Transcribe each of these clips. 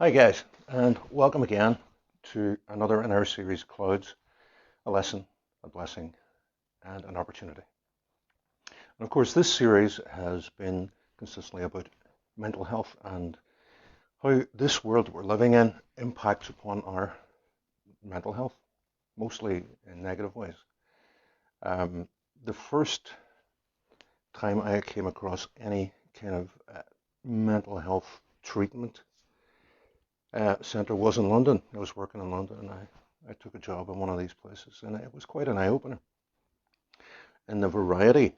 Hi guys, and welcome again to another in our series Clouds, a lesson, a blessing, and an opportunity. And of course, this series has been consistently about mental health and how this world that we're living in impacts upon our mental health, mostly in negative ways. The first time I came across any kind of mental health treatment centre was in London. I was working in London and I took a job in one of these places and it was quite an eye-opener. And the variety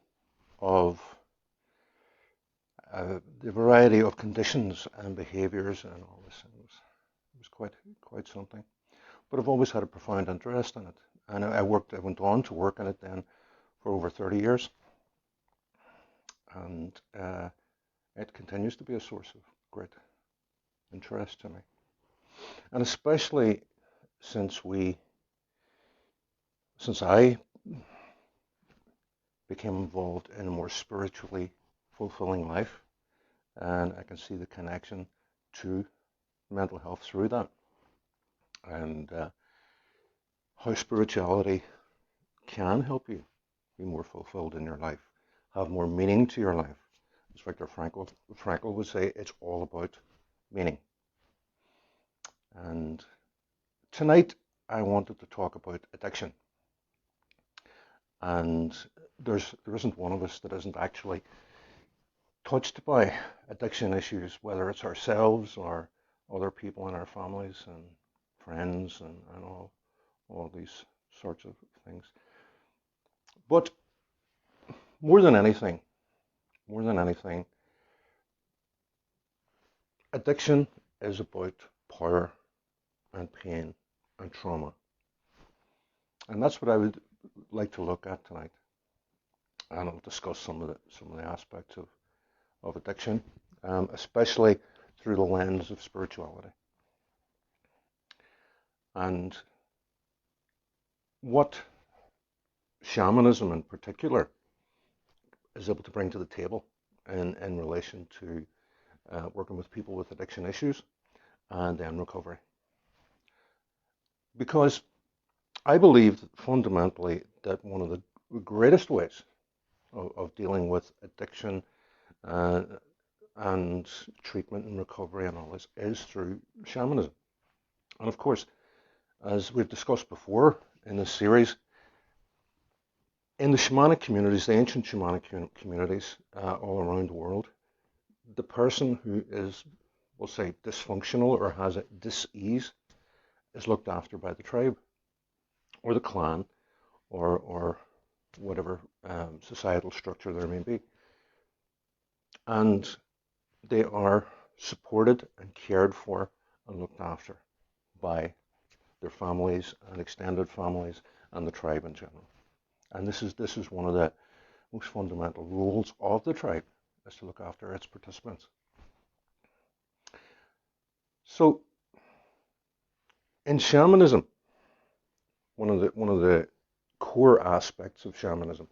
of conditions and behaviours and all this, it was quite something. But I've always had a profound interest in it. And I went on to work in it then for over 30 years. And it continues to be a source of great interest to me. And especially since I became involved in a more spiritually fulfilling life, and I can see the connection to mental health through that, and how spirituality can help you be more fulfilled in your life, have more meaning to your life. As Viktor Frankl would say, it's all about meaning. And tonight I wanted to talk about addiction. And there isn't one of us that isn't actually touched by addiction issues, whether it's ourselves or other people in our families and friends and all these sorts of things. But more than anything, addiction is about power and pain and trauma. And that's what I would like to look at tonight. And I'll discuss some of the aspects of addiction, especially through the lens of spirituality. And what shamanism in particular is able to bring to the table in relation to working with people with addiction issues and then recovery. Because I believe that fundamentally that one of the greatest ways of dealing with addiction and treatment and recovery and all this is through shamanism. And of course, as we've discussed before in this series, in the shamanic communities, the ancient shamanic communities all around the world, the person who is, we'll say, dysfunctional or has a dis-ease is looked after by the tribe or the clan or whatever societal structure there may be. And they are supported and cared for and looked after by their families and extended families and the tribe in general. And this is one of the most fundamental roles of the tribe, is to look after its participants. So in shamanism, one of the core aspects of shamanism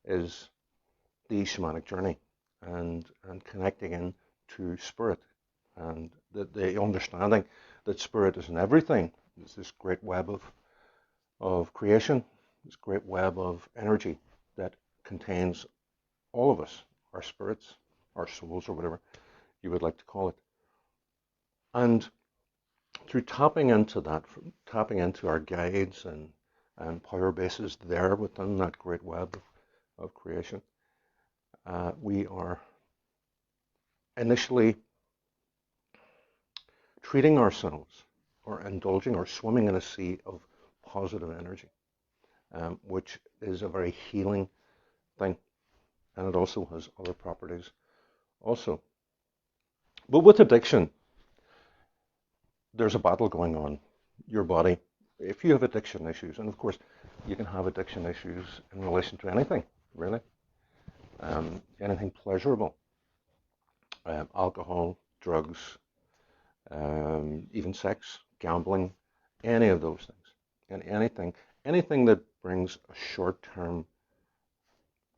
is the shamanic journey and connecting in to spirit, and the understanding that spirit is in everything. It's this great web of creation, this great web of energy that contains all of us, our spirits, our souls, or whatever you would like to call it. And through tapping into that, tapping into our guides and power bases there within that great web of creation, we are initially treating ourselves or indulging or swimming in a sea of positive energy, which is a very healing thing, and it also has other properties also. But with addiction, there's a battle going on. Your body, if you have addiction issues, and of course you can have addiction issues in relation to anything, really, anything pleasurable, alcohol, drugs, even sex, gambling, any of those things, and anything that brings a short-term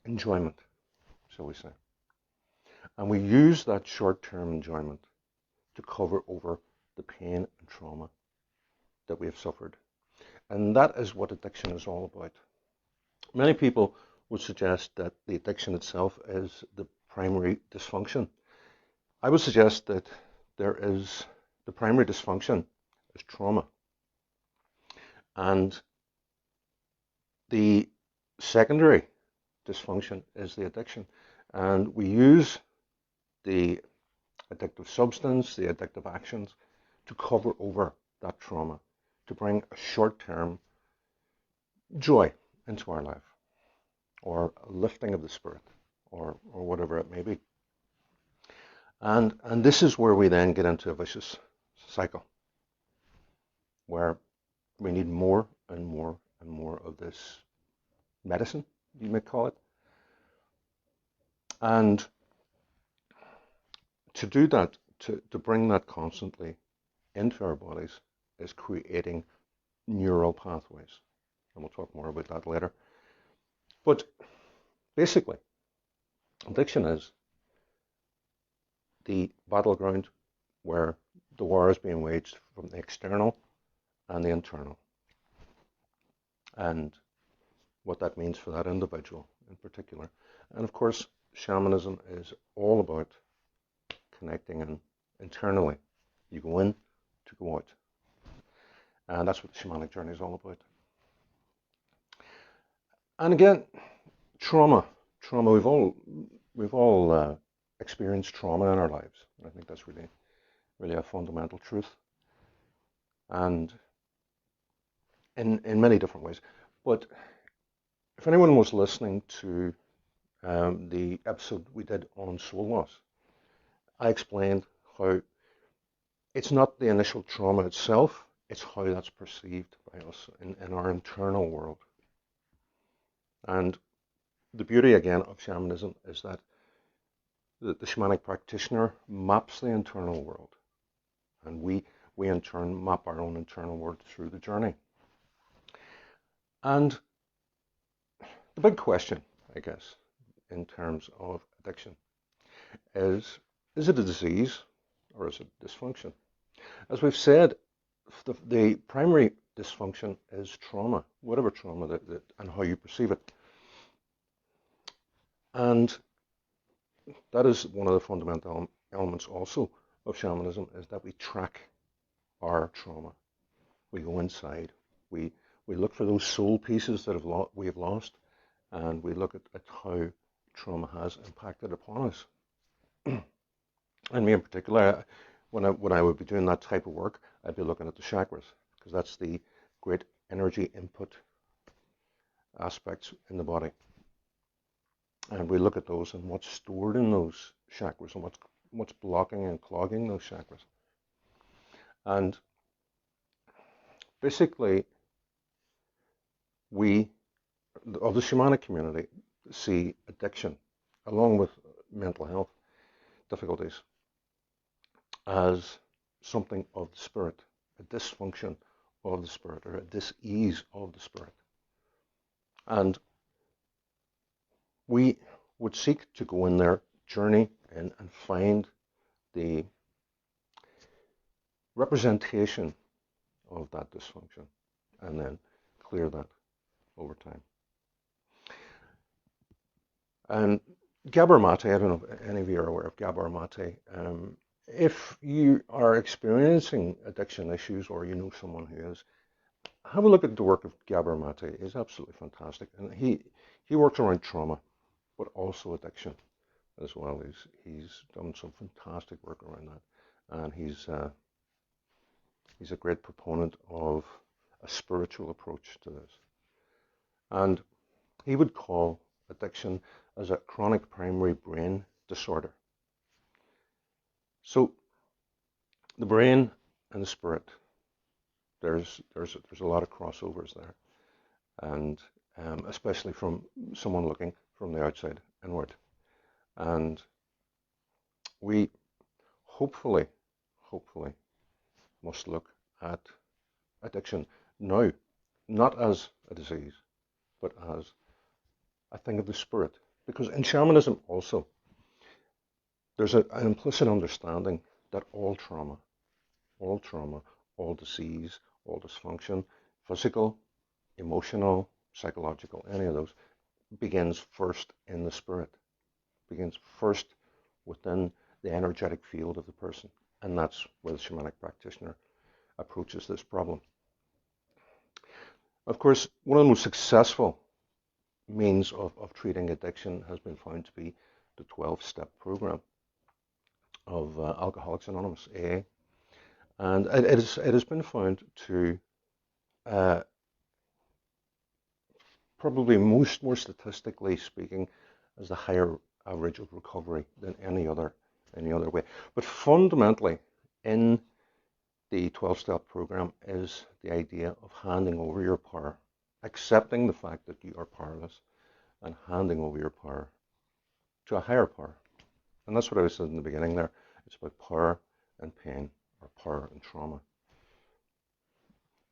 enjoyment, shall we say. And we use that short-term enjoyment to cover over the pain and trauma that we have suffered. And that is what addiction is all about. Many people would suggest that the addiction itself is the primary dysfunction. I would suggest that the primary dysfunction is trauma. And the secondary dysfunction is the addiction. And we use the addictive substance, the addictive actions, to cover over that trauma, to bring a short-term joy into our life, or a lifting of the spirit, or whatever it may be. And this is where we then get into a vicious cycle, where we need more and more and more of this medicine, you may call it. And to do that, to bring that constantly into our bodies, is creating neural pathways. And we'll talk more about that later. But basically, addiction is the battleground where the war is being waged from the external and the internal. And what that means for that individual in particular. And of course, shamanism is all about connecting in internally. You go in to go out. And that's what the shamanic journey is all about. And again, trauma. We've all experienced trauma in our lives. I think that's really a fundamental truth. And in many different ways. But if anyone was listening to the episode we did on soul loss, I explained how it's not the initial trauma itself, it's how that's perceived by us in our internal world. And the beauty, again, of shamanism is that the shamanic practitioner maps the internal world. And we in turn map our own internal world through the journey. And the big question, I guess, in terms of addiction is it a disease or is it dysfunction? As we've said, the primary dysfunction is trauma, whatever trauma that and how you perceive it. And that is one of the fundamental elements also of shamanism, is that we track our trauma. We go inside, we look for those soul pieces that we have lost, and we look at how trauma has impacted upon us. And me in particular, when I would be doing that type of work, I'd be looking at the chakras, because that's the great energy input aspects in the body. And we look at those and what's stored in those chakras and what's blocking and clogging those chakras. And basically, we of the shamanic community see addiction, along with mental health difficulties, as something of the spirit, a dysfunction of the spirit, or a dis-ease of the spirit. And we would seek to go in there, journey and find the representation of that dysfunction, and then clear that over time. And Gabor Mate, I don't know if any of you are aware of Gabor Mate. If you are experiencing addiction issues, or you know someone who is, have a look at the work of Gabor Mate. It's absolutely fantastic. And he works around trauma, but also addiction as well. He's done some fantastic work around that. And he's a great proponent of a spiritual approach to this. And he would call addiction as a chronic primary brain disorder. So the brain and the spirit, there's a lot of crossovers there, and especially from someone looking from the outside inward. And we hopefully must look at addiction now, not as a disease, but as a thing of the spirit. Because in shamanism also, there's an implicit understanding that all trauma all trauma, all disease, all dysfunction, physical, emotional, psychological, any of those, begins first in the spirit, begins first within the energetic field of the person. And that's where the shamanic practitioner approaches this problem. Of course, one of the most successful means of treating addiction has been found to be the 12-step program of Alcoholics Anonymous, AA. And it has been found to uh, probably more statistically speaking, as the higher average of recovery than any other way. But fundamentally, in the 12-step program is the idea of handing over your power, accepting the fact that you are powerless, and handing over your power to a higher power. And that's what I said in the beginning there. It's about power and pain, or power and trauma.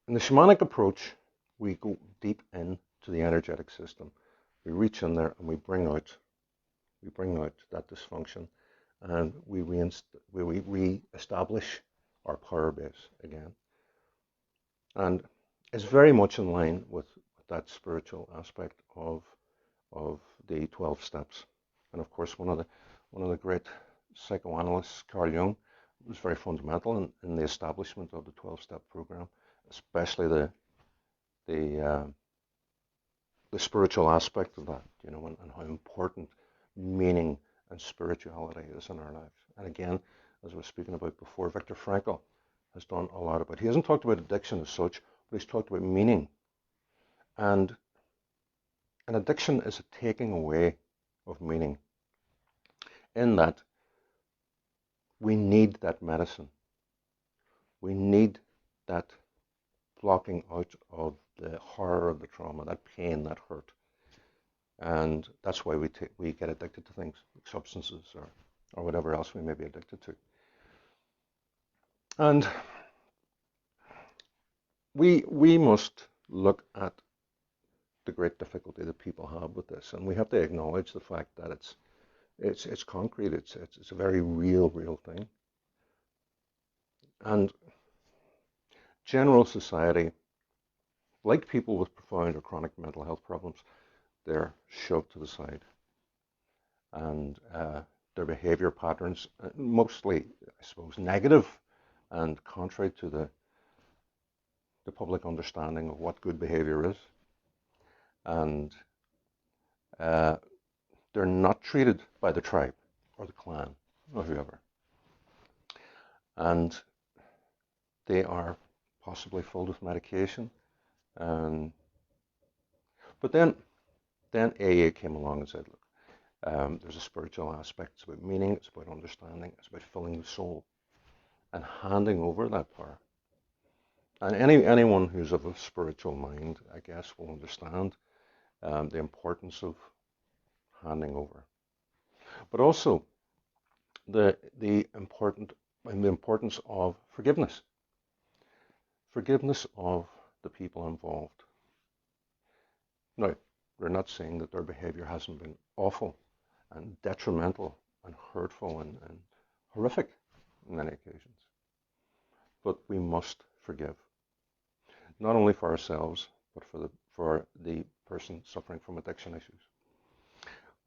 In the shamanic approach, we go deep into the energetic system. We reach in there and we bring out that dysfunction, and we re-establish our power base again. And it's very much in line with that spiritual aspect of the 12 steps. And of course, one of the great psychoanalysts, Carl Jung, was very fundamental in the establishment of the 12-step program, especially the spiritual aspect of that, and how important meaning and spirituality is in our lives. And again, as I was speaking about before, Viktor Frankl has done a lot about. He hasn't talked about addiction as such, but he's talked about meaning. And an addiction is a taking away of meaning, in that we need that medicine. We need that blocking out of the horror of the trauma, that pain, that hurt. And that's why we get addicted to things, like substances or whatever else we may be addicted to. And we must look at the great difficulty that people have with this, and we have to acknowledge the fact that it's concrete. It's a very real thing. And general society, like people with profound or chronic mental health problems, they're shoved to the side, and their behavior patterns, mostly, I suppose, negative and contrary to the public understanding of what good behavior is. And they're not treated by the tribe or the clan or whoever. And they are possibly filled with medication. But then AA came along and said, look, there's a spiritual aspect. It's about meaning, it's about understanding, it's about filling the soul and handing over that power. And anyone who's of a spiritual mind, I guess, will understand the importance of handing over, but also the importance of forgiveness of the people involved. Now, we're not saying that their behavior hasn't been awful and detrimental and hurtful and horrific on many occasions, but we must forgive, not only for ourselves, but for the person suffering from addiction issues.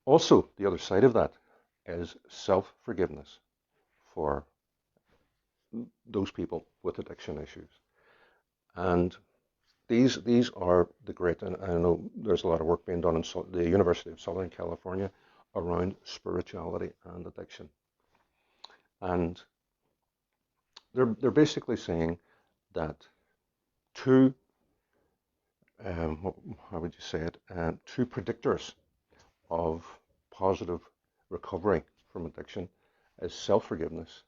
Also, the other side of that is self-forgiveness for those people with addiction issues. And these are the great, and I know there's a lot of work being done in the University of Southern California around spirituality and addiction. And they're basically saying that two, how would you say it, two predictors of positive recovery from addiction is self-forgiveness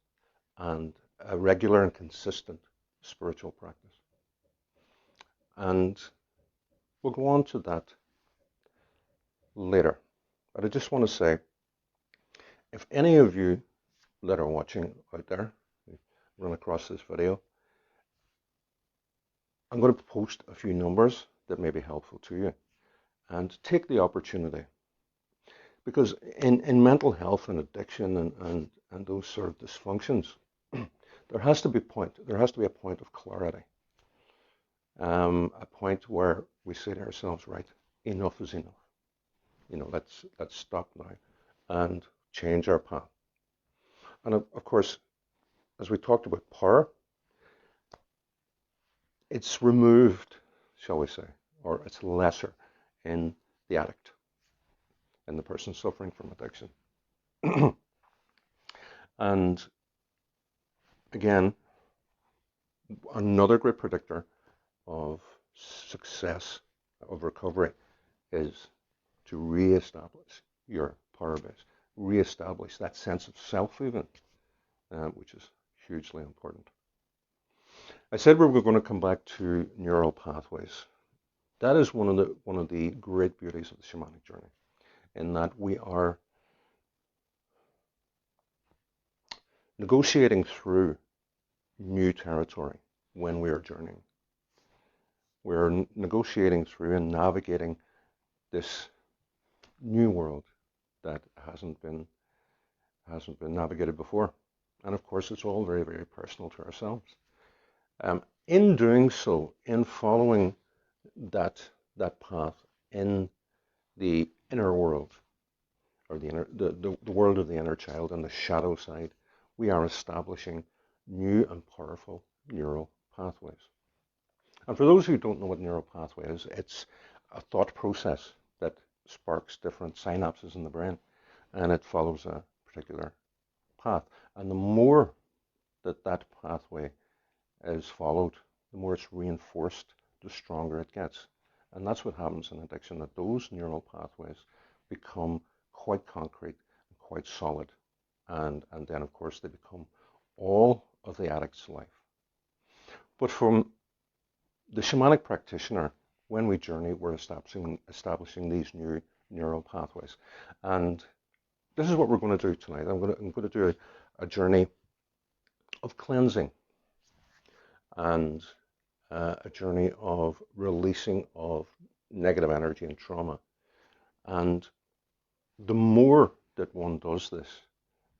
and a regular and consistent spiritual practice. And we'll go on to that later. But I just want to say, if any of you that are watching out there run across this video, I'm going to post a few numbers that may be helpful to you. And take the opportunity. Because in mental health and addiction and those sort of dysfunctions, there has to be a point of clarity, a point where we say to ourselves, right, enough is enough. Let's stop now and change our path. And of course, as we talked about power, it's removed, shall we say, or it's lesser in the addict, in the person suffering from addiction. And again, another great predictor of success, of recovery, is to re-establish your power base, re-establish that sense of self even, which is hugely important. I said we were going to come back to neural pathways. That is one of the great beauties of the shamanic journey, in that we are negotiating through new territory when we are journeying. We're negotiating through and navigating this new world that hasn't been navigated before. And of course, it's all very, very personal to ourselves. In doing so, in following that path in the inner world, or the world of the inner child and the shadow side, we are establishing new and powerful neural pathways. And for those who don't know what neural pathway is, it's a thought process that sparks different synapses in the brain, and it follows a particular path. And the more that pathway is followed, the more it's reinforced, the stronger it gets. And that's what happens in addiction, that those neural pathways become quite concrete, quite solid. And then, of course, they become all of the addict's life. But from the shamanic practitioner, when we journey, we're establishing these new neural pathways. And this is what we're going to do tonight. I'm going to do a journey of cleansing and a journey of releasing of negative energy and trauma. And the more that one does this,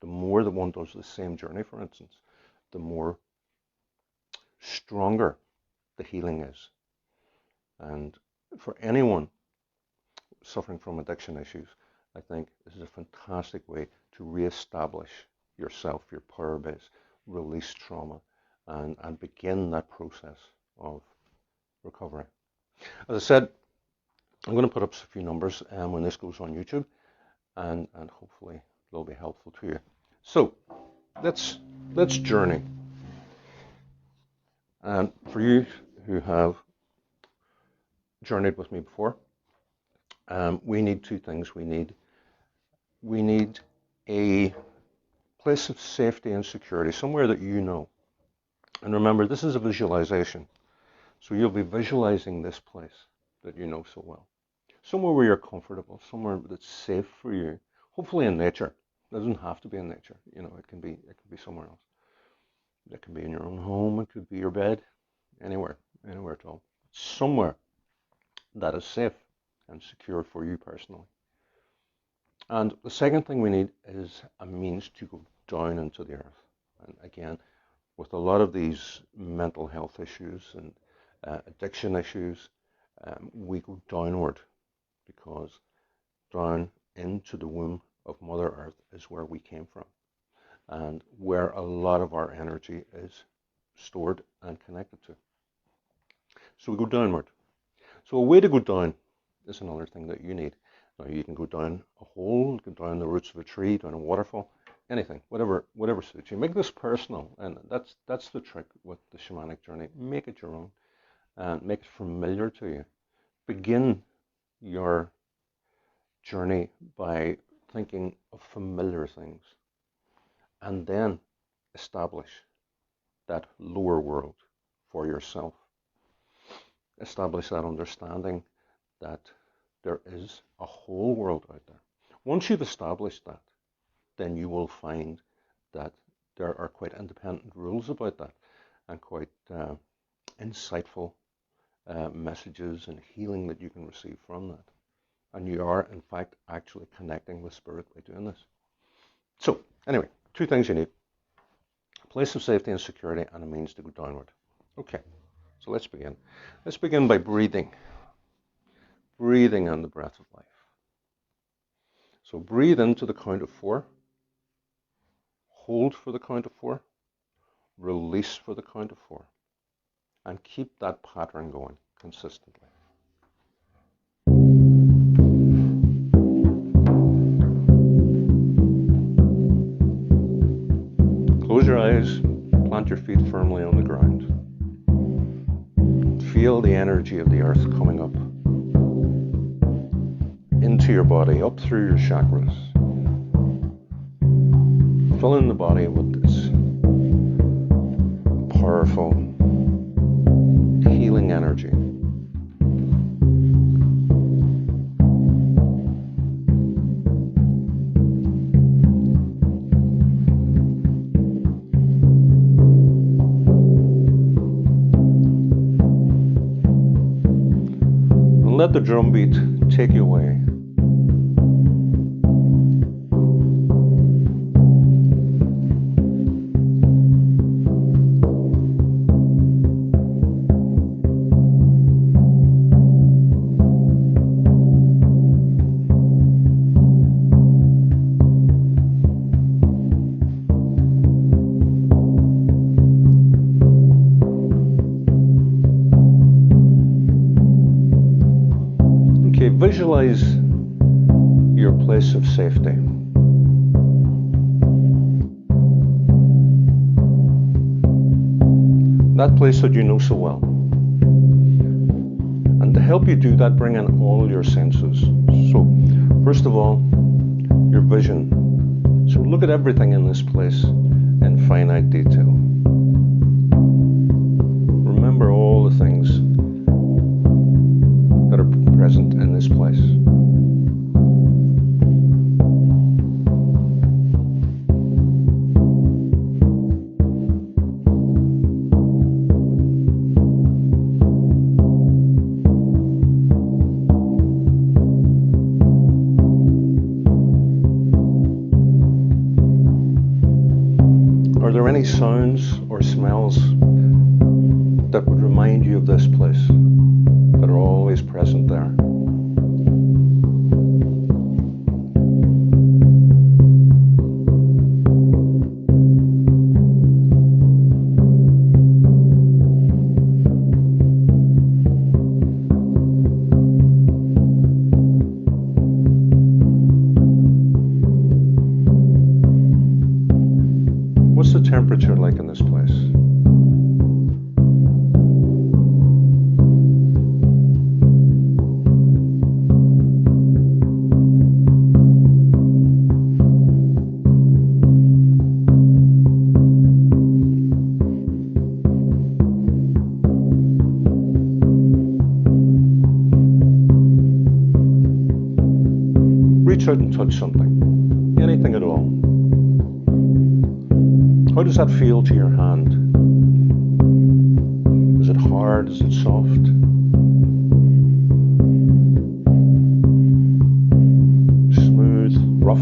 the more that one does the same journey, for instance, the more stronger the healing is. And for anyone suffering from addiction issues, I think this is a fantastic way to reestablish yourself, your power base, release trauma, and begin that process of recovery. As I said, I'm going to put up a few numbers when this goes on YouTube, and hopefully they'll be helpful to you. So let's journey. And for you who have journeyed with me before, we need two things. We need a place of safety and security, somewhere that you know. And remember, this is a visualization. So you'll be visualizing this place that you know so well. Somewhere where you're comfortable, somewhere that's safe for you, hopefully in nature. It doesn't have to be in nature. It can be somewhere else. It can be in your own home, it could be your bed, anywhere at all. Somewhere that is safe and secure for you personally. And the second thing we need is a means to go down into the earth. And again, with a lot of these mental health issues and addiction issues, we go downward, because down into the womb of Mother Earth is where we came from, and where a lot of our energy is stored and connected to. So we go downward. So a way to go down is another thing that you need. Now you can go down a hole, you can go down the roots of a tree, down a waterfall, anything, whatever suits you. Make this personal, and that's the trick with the shamanic journey. Make it your own, and make it familiar to you. Begin your journey by thinking of familiar things, and then establish that lower world for yourself. Establish that understanding that there is a whole world out there. Once you've established that, then you will find that there are quite independent rules about that, and quite insightful messages and healing that you can receive from that. And you are, in fact, actually connecting with spirit by doing this. So, anyway, two things you need. place of safety and security, and a means to go downward. Okay, so let's begin. Let's begin by breathing. Breathing on the breath of life. So breathe into the count of 4. Hold for the count of 4. Release for the count of 4. And keep that pattern going consistently. Close your eyes, plant your feet firmly on the ground. Feel the energy of the earth coming up into your body, up through your chakras. Filling the body with this powerful healing energy. And let the drum beat take you away. Visualize your place of safety. That place that you know so well. And to help you do that, bring in all your senses. So, first of all, your vision. So look at everything in this place in finite detail. Remember all the things that are present in this place. Are there any sounds or smells that would remind you of this place, that are always present there? What's the temperature like in this place? Reach out and touch something, anything at all. How does that feel to your hand? Is it hard? Is it soft? Smooth? Rough?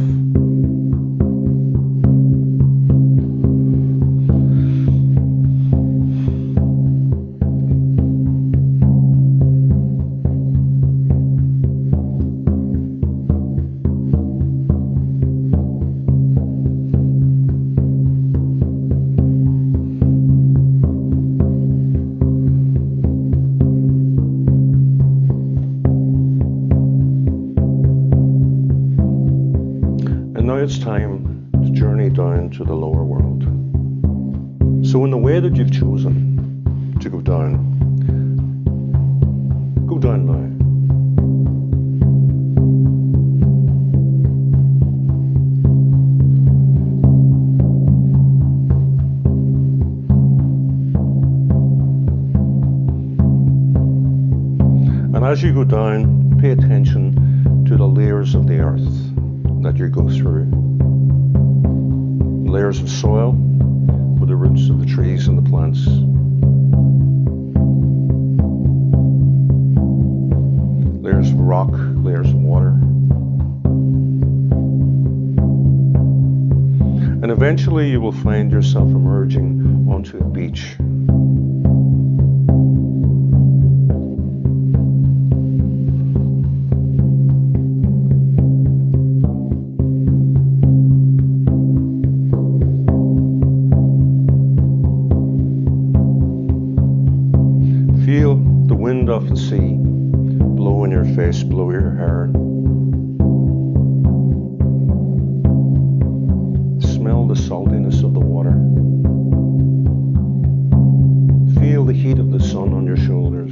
Now it's time to journey down to the lower world. So in the way that you've chosen to go down now. And as you go down, pay attention to the layers of the earth that you go through. Layers of soil with the roots of the trees and the plants. Layers of rock, layers of water. And eventually you will find yourself emerging onto a beach. Feel the wind off the sea blow in your face, blow your hair. Smell the saltiness of the water. Feel the heat of the sun on your shoulders.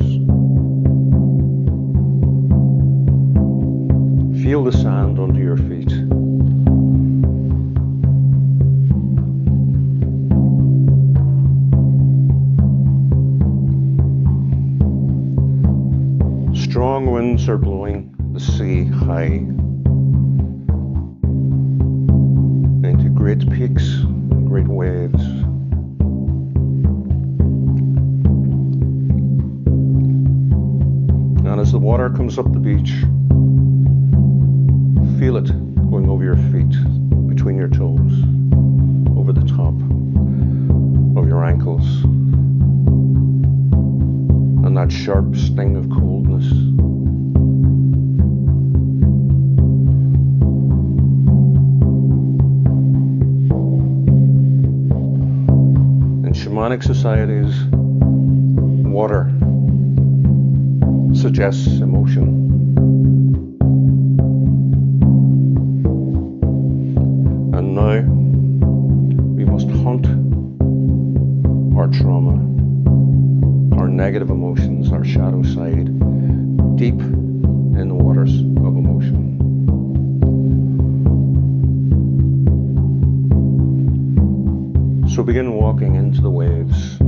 Feel the sand under your feet. Strong winds are blowing the sea high into great peaks and great waves. And as the water comes up the beach, feel it going over your feet, between your toes, over the top of your ankles, and that sharp sting of coldness. In shamanic societies, water suggests emotion. And now we must hunt our trauma, our negative emotions, our shadow side, deep in the waters of emotion. So begin walking into the waves.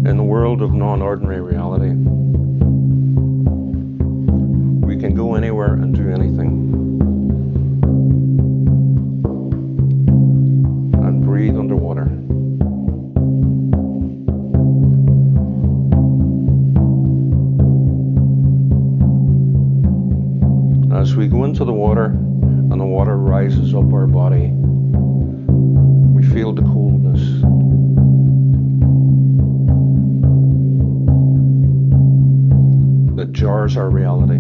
In the world of non-ordinary reality, we can go anywhere and do anything. And breathe underwater. As we go into the water and the water rises up our body, we feel the coldness. That jars our reality.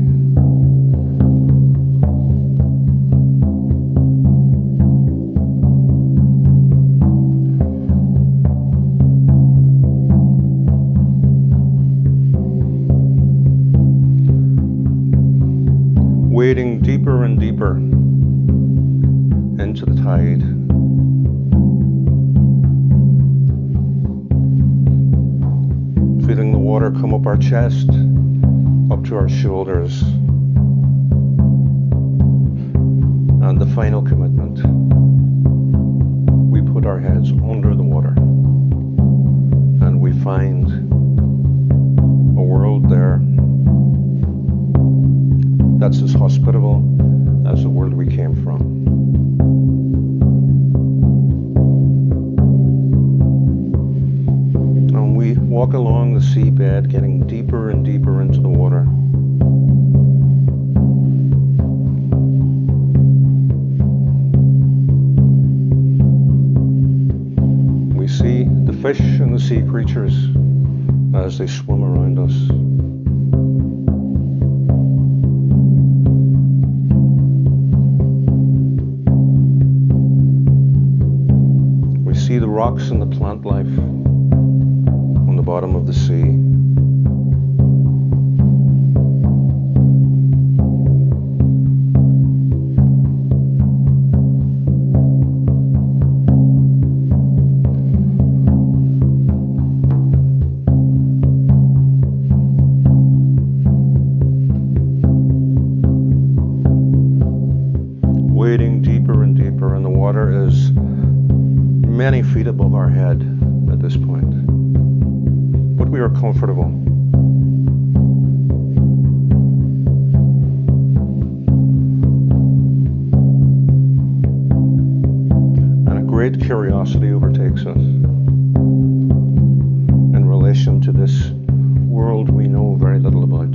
Wading deeper and deeper into the tide. Feeling the water come up our chest, up to our shoulders. And the final commitment. We put our heads under the water and we find a world there that's as hospitable as the world we came from. And we walk along the seabed, getting deeper and deeper into the water. We see the fish and the sea creatures as they swim around us. See the rocks and the plant life on the bottom of the sea. Wading deeper and deeper, and the water is many feet above our head at this point, but we are comfortable. And a great curiosity overtakes us in relation to this world we know very little about.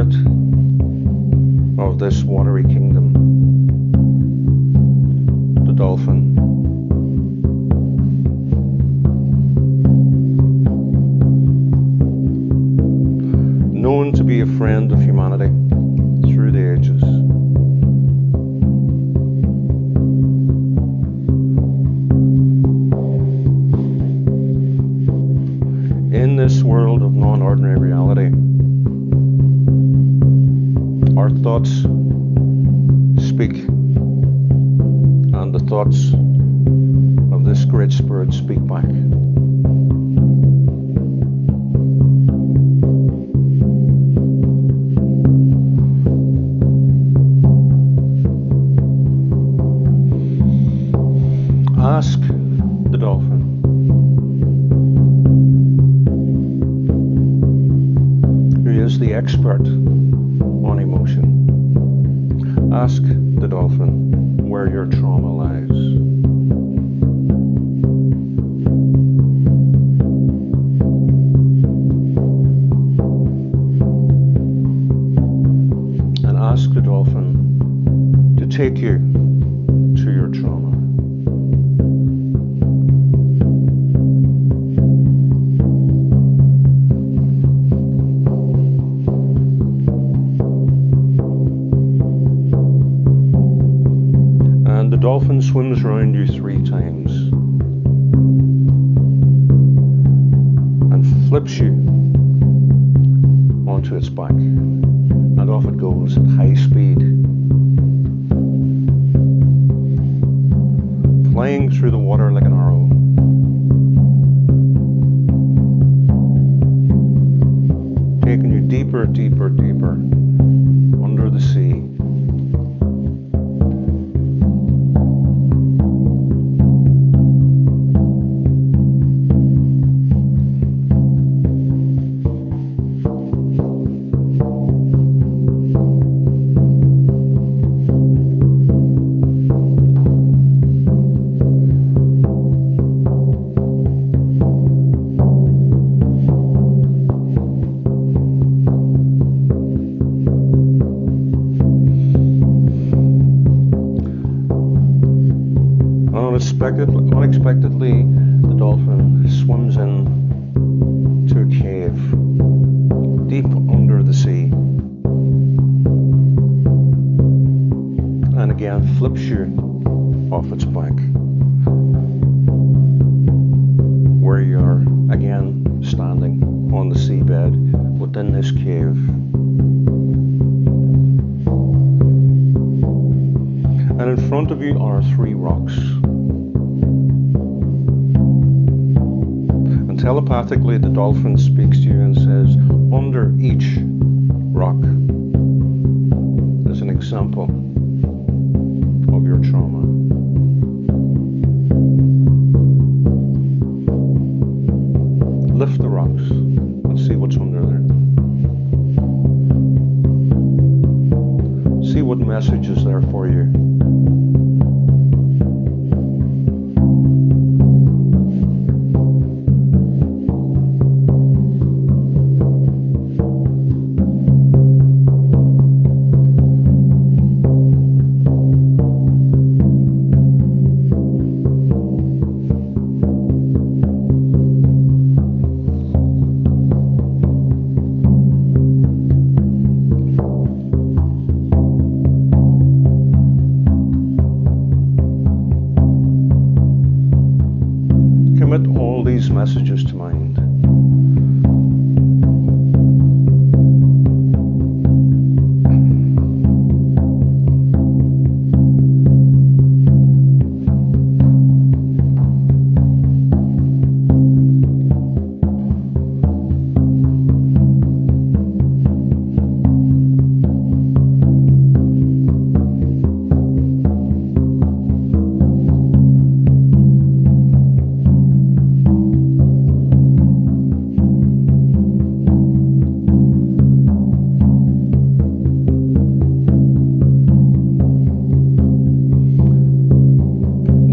spirit of this watery kingdom, the dolphin. Known to be a friend of humanity through the ages. In this world of non-ordinary reality, our thoughts speak, and the thoughts of this great spirit speak back. Ask the dolphin. Who is the expert on emotion? Ask the dolphin where your trauma lies. And ask the dolphin to take you to your trauma. The dolphin swims around you 3 times and flips you onto its back, and off it goes at high speed, flying through the water like an arrow. Taking you deeper, deeper, deeper under the sea. Unexpectedly, the dolphin swims in to a cave deep under the sea, and again flips you off its back, where you're again standing on the seabed within this cave. And in front of you are 3 rocks. Telepathically, the dolphin speaks to you and says, under each rock is an example of your trauma. Lift the rocks and see what's under there. See what message is there for you. Commit all these messages to mind.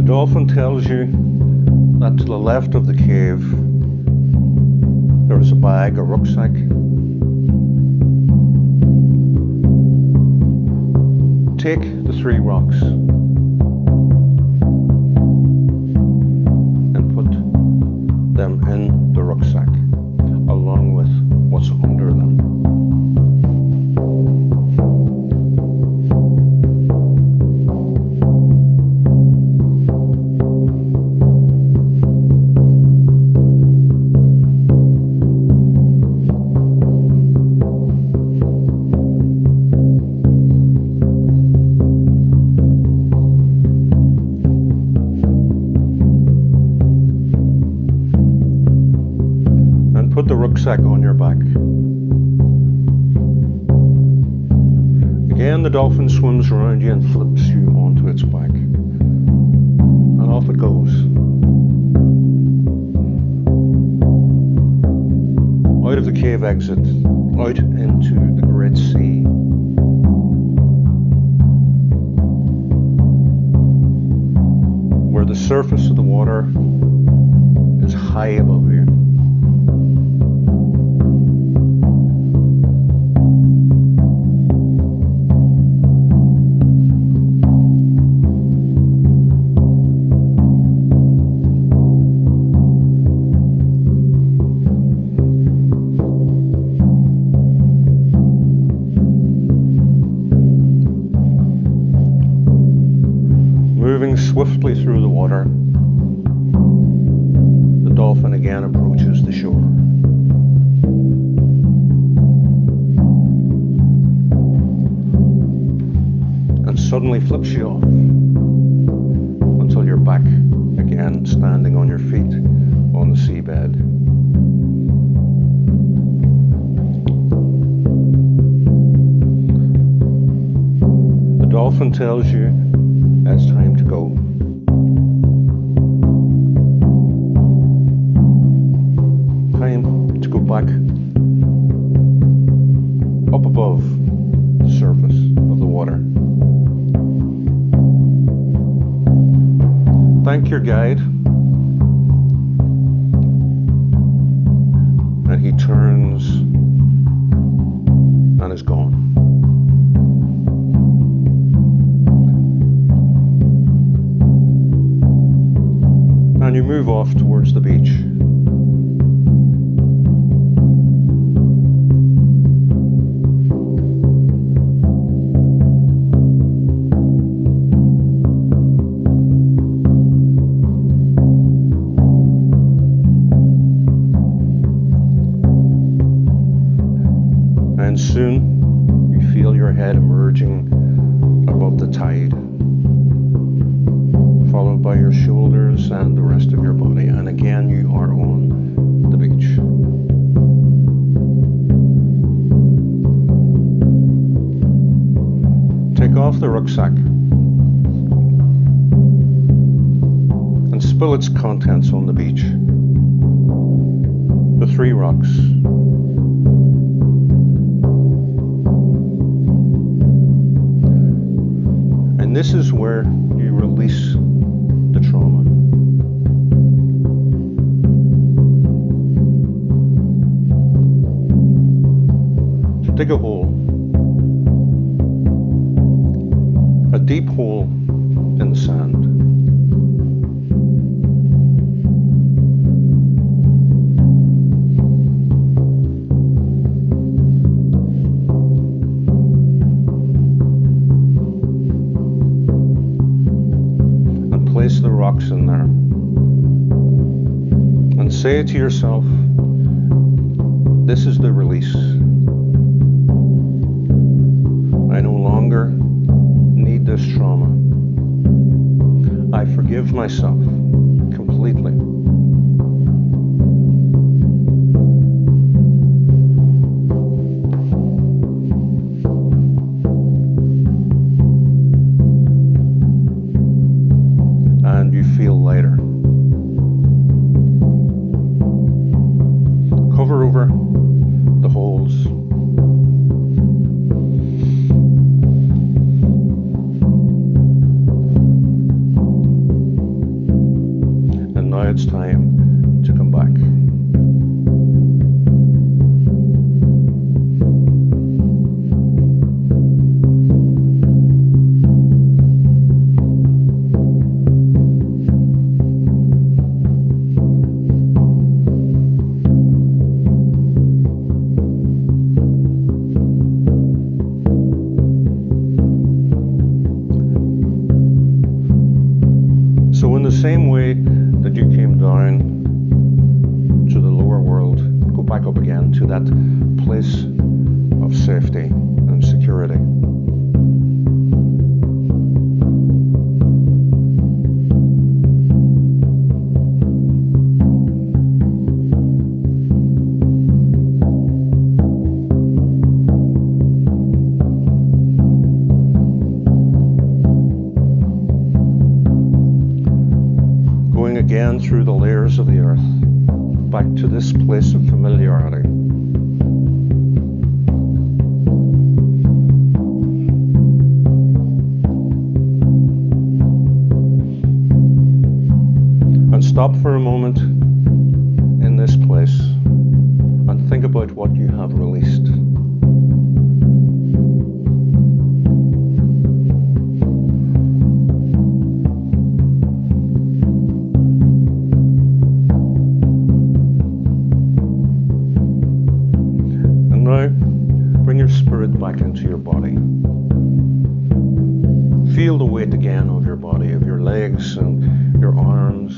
Dolphin tells you that to the left of the cave there is a bag, a rucksack, take the 3 rocks and put them in the rucksack along with what's under them. Put the rucksack on your back. Again, the dolphin swims around you and flips you onto its back. And off it goes. Out of the cave exit, out into the great sea. Where the surface of the water is high above you. Moving swiftly through the water, the dolphin again approaches the shore. And suddenly flips you off until you're back again standing on your feet on the seabed. The dolphin tells you it's time to go. Time to go back up above the surface of the water. Thank your guide. And he turns and is gone. And you move off towards the beach. And soon you feel your head emerging above the tide, followed by your shoulders and the rest of your body, and again you are on the beach. Take off the rucksack and spill its contents on the beach. The 3 rocks. And this is where you release the trauma. So dig a hole, a deep hole in the sand. Place the rocks in there and say to yourself, this is the release. I no longer need this trauma. I forgive myself completely. And you feel lighter. Cover over the holes. And now into that place of safety and security. Going again through the layers of the earth, back to this place of familiarity. And stop for a moment in this place and think about what you have released. And now bring your spirit back into your body. Feel the weight again of your body, of your legs and your arms.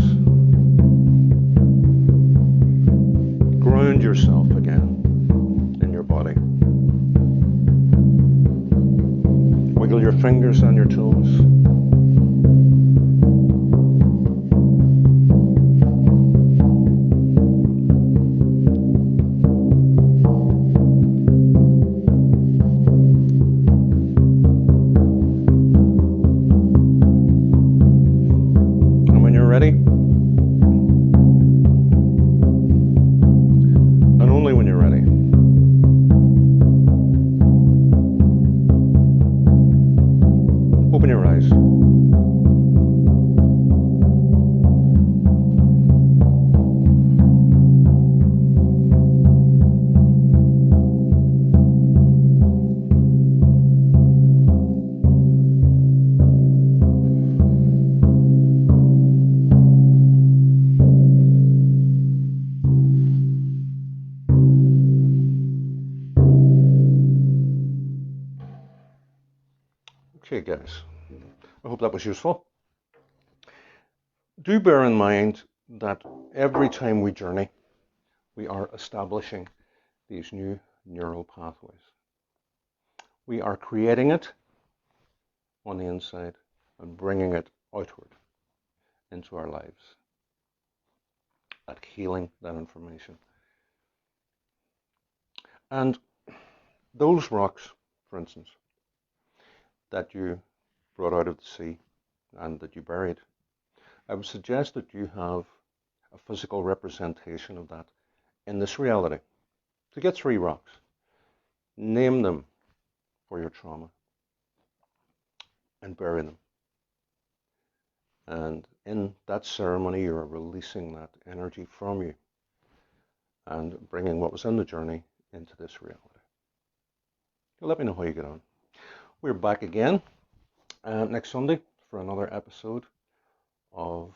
Ground yourself again in your body. Wiggle your fingers and your toes. And when you're ready, and only when you're ready, open your eyes. Okay, guys, I hope that was useful. Do bear in mind that every time we journey, we are establishing these new neural pathways. We are creating it on the inside and bringing it outward into our lives, at healing that information. And those rocks, for instance, that you brought out of the sea and that you buried, I would suggest that you have a physical representation of that in this reality. To get 3 rocks, name them for your trauma and bury them. And in that ceremony, you are releasing that energy from you and bringing what was in the journey into this reality. Let me know how you get on. We're back again next Sunday for another episode of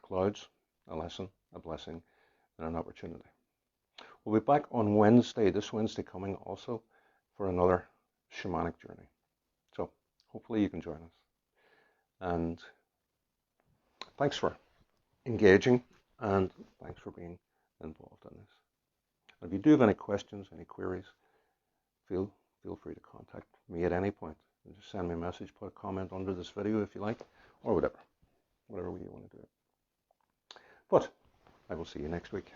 Clouds, a lesson, a blessing, and an opportunity. We'll be back on Wednesday, this Wednesday coming also, for another shamanic journey. So hopefully you can join us. And thanks for engaging, and thanks for being involved in this. And if you do have any questions, any queries, feel free to contact me at any point. And just send me a message, put a comment under this video if you like, or whatever way you want to do it. But I will see you next week.